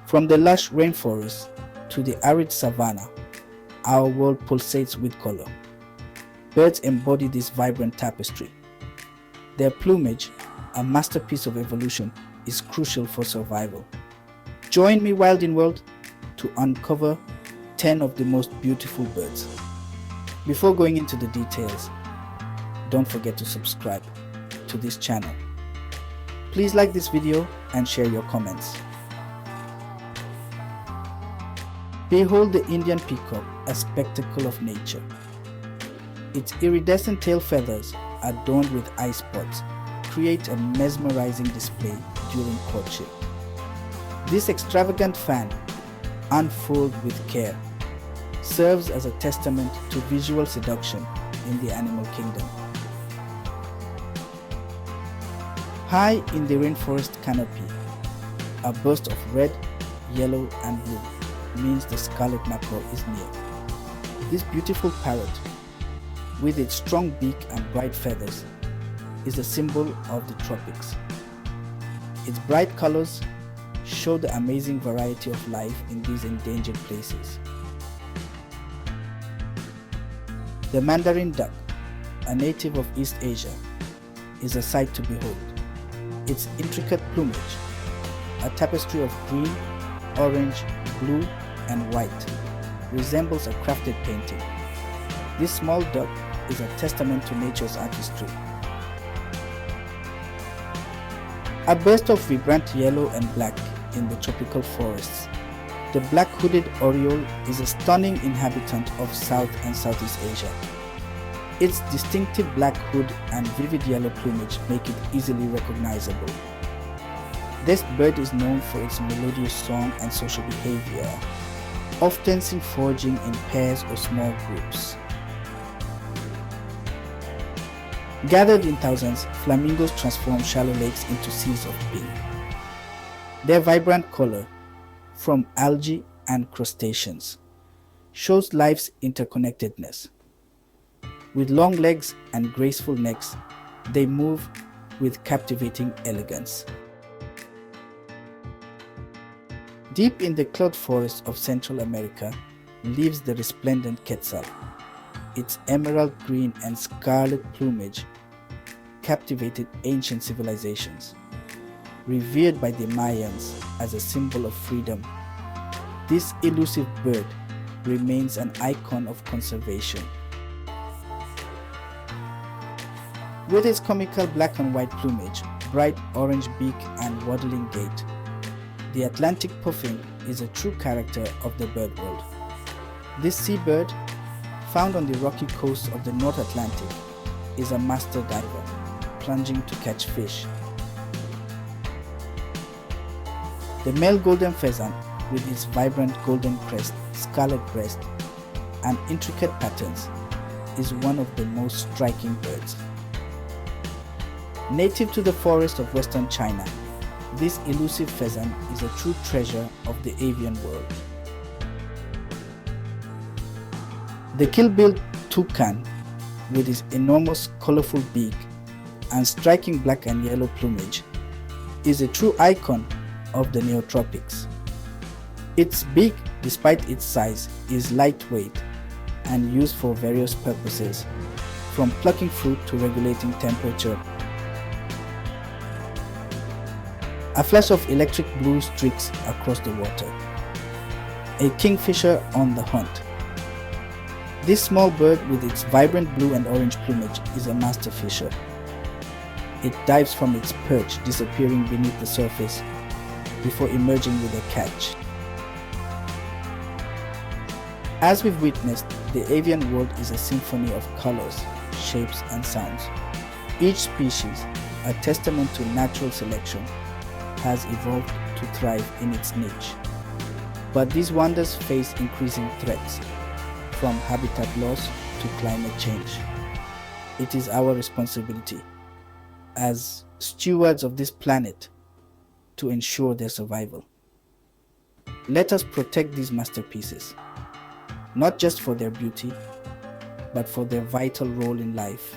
From the lush rainforest to the arid savanna, our world pulsates with color. Birds embody this vibrant tapestry. Their plumage, a masterpiece of evolution, is crucial for survival. Join me, Wildinworld, to uncover 10 of the most beautiful birds. Before going into the details, don't forget to subscribe to this channel. Please like this video and share your comments. Behold the Indian peacock, a spectacle of nature. Its iridescent tail feathers, adorned with eye spots, create a mesmerizing display during courtship. This extravagant fan, unfurled with care, serves as a testament to visual seduction in the animal kingdom. High in the rainforest canopy, a burst of red, yellow and blue means the scarlet macaw is near. This beautiful parrot, with its strong beak and bright feathers, is a symbol of the tropics. Its bright colors show the amazing variety of life in these endangered places. The mandarin duck, a native of East Asia, is a sight to behold. Its intricate plumage, a tapestry of green, orange, blue, and white, resembles a crafted painting. This small duck is a testament to nature's artistry. A burst of vibrant yellow and black in the tropical forests, the black-hooded oriole is a stunning inhabitant of South and Southeast Asia. Its distinctive black hood and vivid yellow plumage make it easily recognizable. This bird is known for its melodious song and social behavior, often seen foraging in pairs or small groups. Gathered in thousands, flamingos transform shallow lakes into seas of pink. Their vibrant color, from algae and crustaceans, shows life's interconnectedness. With long legs and graceful necks, they move with captivating elegance. Deep in the cloud forests of Central America lives the resplendent quetzal. Its emerald green and scarlet plumage captivated ancient civilizations. Revered by the Mayans as a symbol of freedom, this elusive bird remains an icon of conservation. With its comical black and white plumage, bright orange beak and waddling gait, the Atlantic puffin is a true character of the bird world. This seabird, found on the rocky coast of the North Atlantic, is a master diver, plunging to catch fish. The male golden pheasant, with its vibrant golden crest, scarlet breast, and intricate patterns, is one of the most striking birds. Native to the forests of western China, this elusive pheasant is a true treasure of the avian world. The kill-billed toucan, with its enormous colorful beak and striking black and yellow plumage, is a true icon of the neotropics. Its beak, despite its size, is lightweight and used for various purposes, from plucking fruit to regulating temperature. A flash of electric blue streaks across the water. A kingfisher on the hunt. This small bird with its vibrant blue and orange plumage is a master fisher. It dives from its perch, disappearing beneath the surface before emerging with a catch. As we've witnessed, the avian world is a symphony of colors, shapes and sounds. Each species, a testament to natural selection, has evolved to thrive in its niche. But these wonders face increasing threats, from habitat loss to climate change. It is our responsibility as stewards of this planet to ensure their survival. Let us protect these masterpieces, not just for their beauty, but for their vital role in life.